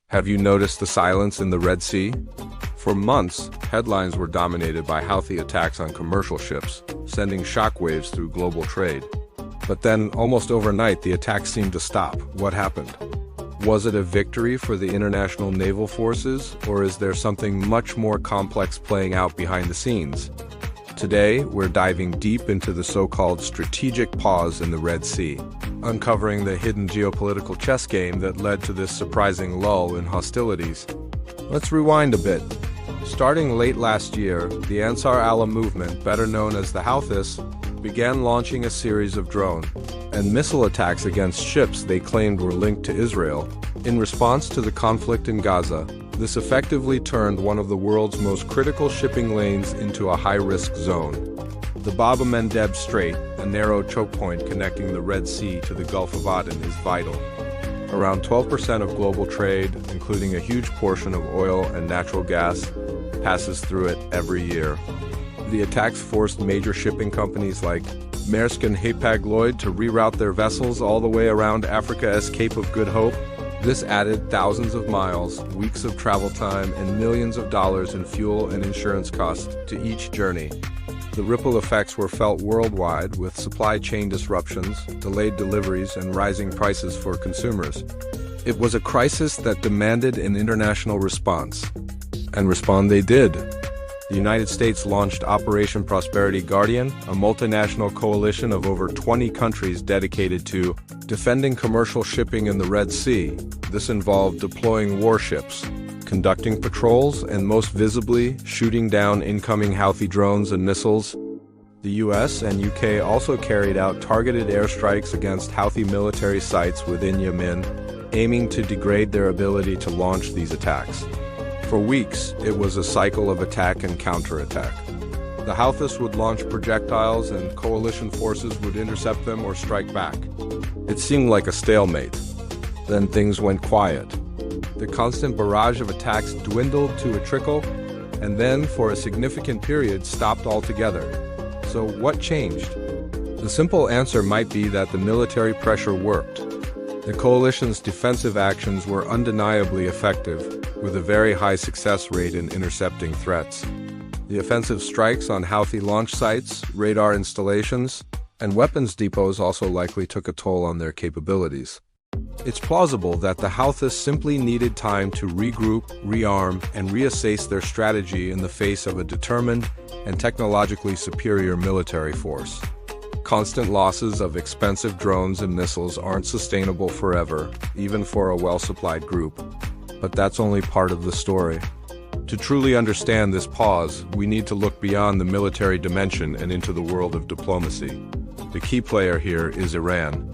Have you noticed the silence in the Red Sea? For months, headlines were dominated by Houthi attacks on commercial ships, sending shockwaves through global trade. But then, almost overnight, the attacks seemed to stop. What happened? Was it a victory for the international naval forces, or is there something much more complex playing out behind the scenes? Today, we're diving deep into the so-called strategic pause in the Red Sea, uncovering the hidden geopolitical chess game that led to this surprising lull in hostilities. Let's rewind a bit. Starting late last year, the Ansar Allah movement, better known as the Houthis, began launching a series of drone and missile attacks against ships they claimed were linked to Israel. In response to the conflict in Gaza, this effectively turned one of the world's most critical shipping lanes into a high-risk zone. The Bab el-Mandeb Strait, a narrow choke point connecting the Red Sea to the Gulf of Aden, is vital. Around 12% of global trade, including a huge portion of oil and natural gas, passes through it every year. The attacks forced major shipping companies like Maersk and Hapag-Lloyd to reroute their vessels all the way around Africa's Cape of Good Hope. This added thousands of miles, weeks of travel time, and millions of dollars in fuel and insurance costs to each journey. The ripple effects were felt worldwide, with supply chain disruptions, delayed deliveries, and rising prices for consumers. It was a crisis that demanded an international response. And respond they did. The United States launched Operation Prosperity Guardian, a multinational coalition of over 20 countries dedicated to defending commercial shipping in the Red Sea. This involved deploying warships, conducting patrols, and most visibly, shooting down incoming Houthi drones and missiles. The US and UK also carried out targeted airstrikes against Houthi military sites within Yemen, aiming to degrade their ability to launch these attacks. For weeks, it was a cycle of attack and counterattack. The Houthis would launch projectiles and coalition forces would intercept them or strike back. It seemed like a stalemate. Then things went quiet. The constant barrage of attacks dwindled to a trickle, and then, for a significant period, stopped altogether. So what changed? The simple answer might be that the military pressure worked. The coalition's defensive actions were undeniably effective, with a very high success rate in intercepting threats. The offensive strikes on Houthi launch sites, radar installations, and weapons depots also likely took a toll on their capabilities. It's plausible that the Houthis simply needed time to regroup, rearm, and reassess their strategy in the face of a determined and technologically superior military force. Constant losses of expensive drones and missiles aren't sustainable forever, even for a well-supplied group. But that's only part of the story. To truly understand this pause, we need to look beyond the military dimension and into the world of diplomacy. The key player here is Iran.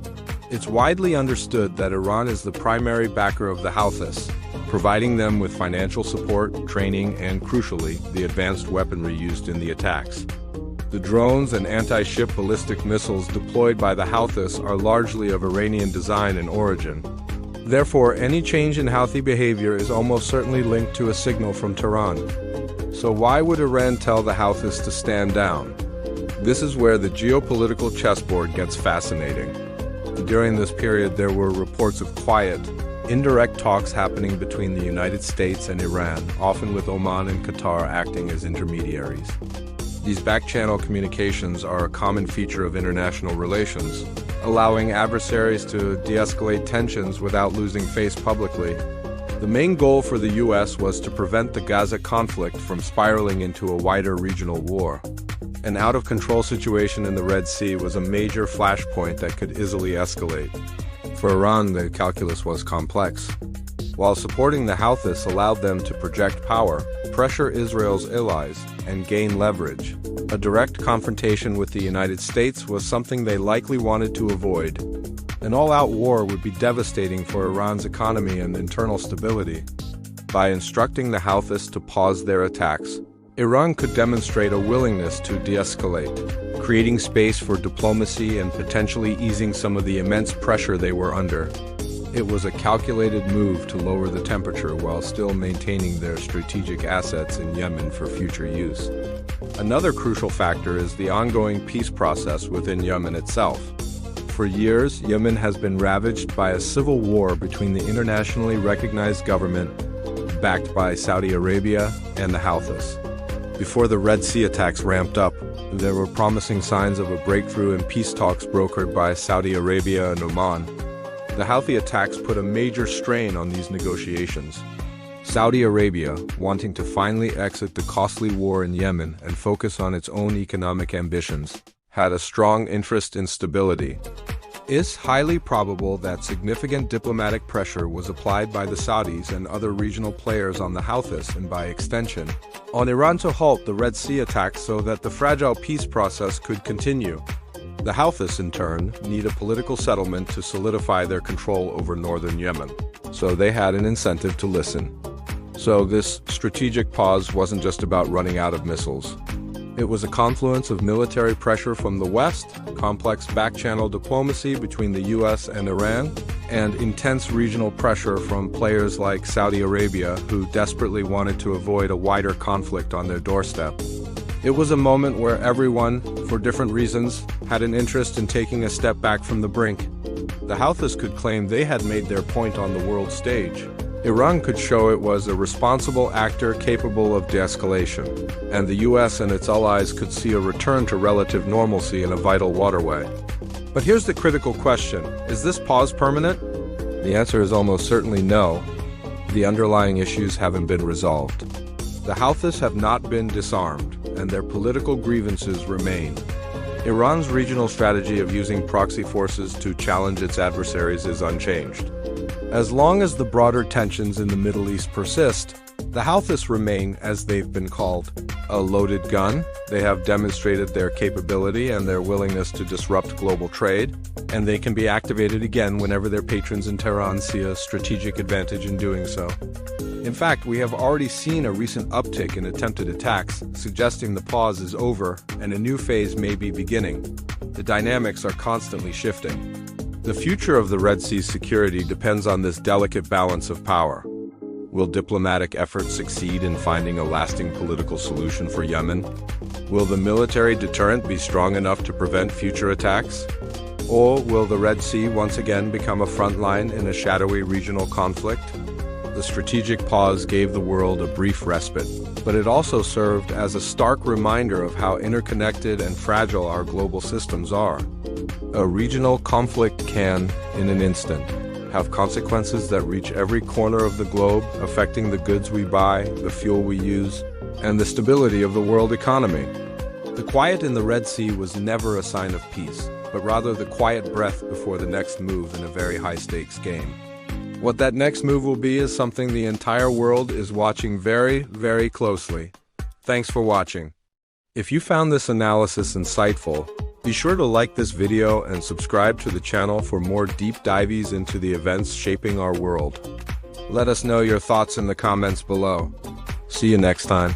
It's widely understood that Iran is the primary backer of the Houthis, providing them with financial support, training, and, crucially, the advanced weaponry used in the attacks. The drones and anti-ship ballistic missiles deployed by the Houthis are largely of Iranian design and origin. Therefore, any change in Houthi behavior is almost certainly linked to a signal from Tehran. So why would Iran tell the Houthis to stand down? This is where the geopolitical chessboard gets fascinating. During this period, there were reports of quiet, indirect talks happening between the United States and Iran, often with Oman and Qatar acting as intermediaries. These back-channel communications are a common feature of international relations, allowing adversaries to de-escalate tensions without losing face publicly. The main goal for the US was to prevent the Gaza conflict from spiraling into a wider regional war. An out-of-control situation in the Red Sea was a major flashpoint that could easily escalate. For Iran, the calculus was complex. While supporting the Houthis allowed them to project power, pressure Israel's allies, and gain leverage, a direct confrontation with the United States was something they likely wanted to avoid. An all-out war would be devastating for Iran's economy and internal stability. By instructing the Houthis to pause their attacks, Iran could demonstrate a willingness to de-escalate, creating space for diplomacy and potentially easing some of the immense pressure they were under. It was a calculated move to lower the temperature while still maintaining their strategic assets in Yemen for future use. Another crucial factor is the ongoing peace process within Yemen itself. For years, Yemen has been ravaged by a civil war between the internationally recognized government, backed by Saudi Arabia, and the Houthis. Before the Red Sea attacks ramped up, there were promising signs of a breakthrough in peace talks brokered by Saudi Arabia and Oman. The Houthi attacks put a major strain on these negotiations. Saudi Arabia, wanting to finally exit the costly war in Yemen and focus on its own economic ambitions, had a strong interest in stability. It's highly probable that significant diplomatic pressure was applied by the Saudis and other regional players on the Houthis and, by extension, on Iran to halt the Red Sea attacks so that the fragile peace process could continue. The Houthis, in turn, need a political settlement to solidify their control over northern Yemen, so they had an incentive to listen. So this strategic pause wasn't just about running out of missiles. It was a confluence of military pressure from the West, complex back-channel diplomacy between the US and Iran, and intense regional pressure from players like Saudi Arabia, who desperately wanted to avoid a wider conflict on their doorstep. It was a moment where everyone, for different reasons, had an interest in taking a step back from the brink. The Houthis could claim they had made their point on the world stage. Iran could show it was a responsible actor capable of de-escalation, and the US and its allies could see a return to relative normalcy in a vital waterway. But here's the critical question: is this pause permanent? The answer is almost certainly no. The underlying issues haven't been resolved. The Houthis have not been disarmed, and their political grievances remain. Iran's regional strategy of using proxy forces to challenge its adversaries is unchanged. As long as the broader tensions in the Middle East persist, the Houthis remain, as they've been called, a loaded gun. They have demonstrated their capability and their willingness to disrupt global trade, and they can be activated again whenever their patrons in Tehran see a strategic advantage in doing so. In fact, we have already seen a recent uptick in attempted attacks, suggesting the pause is over and a new phase may be beginning. The dynamics are constantly shifting. The future of the Red Sea's security depends on this delicate balance of power. Will diplomatic efforts succeed in finding a lasting political solution for Yemen? Will the military deterrent be strong enough to prevent future attacks? Or will the Red Sea once again become a front line in a shadowy regional conflict? The strategic pause gave the world a brief respite, but it also served as a stark reminder of how interconnected and fragile our global systems are. A regional conflict can, in an instant, have consequences that reach every corner of the globe, affecting the goods we buy, the fuel we use, and the stability of the world economy. The quiet in the Red Sea was never a sign of peace, but rather the quiet breath before the next move in a very high-stakes game. What that next move will be is something the entire world is watching very, very closely. Thanks for watching. If you found this analysis insightful, be sure to like this video and subscribe to the channel for more deep dives into the events shaping our world. Let us know your thoughts in the comments below. See you next time.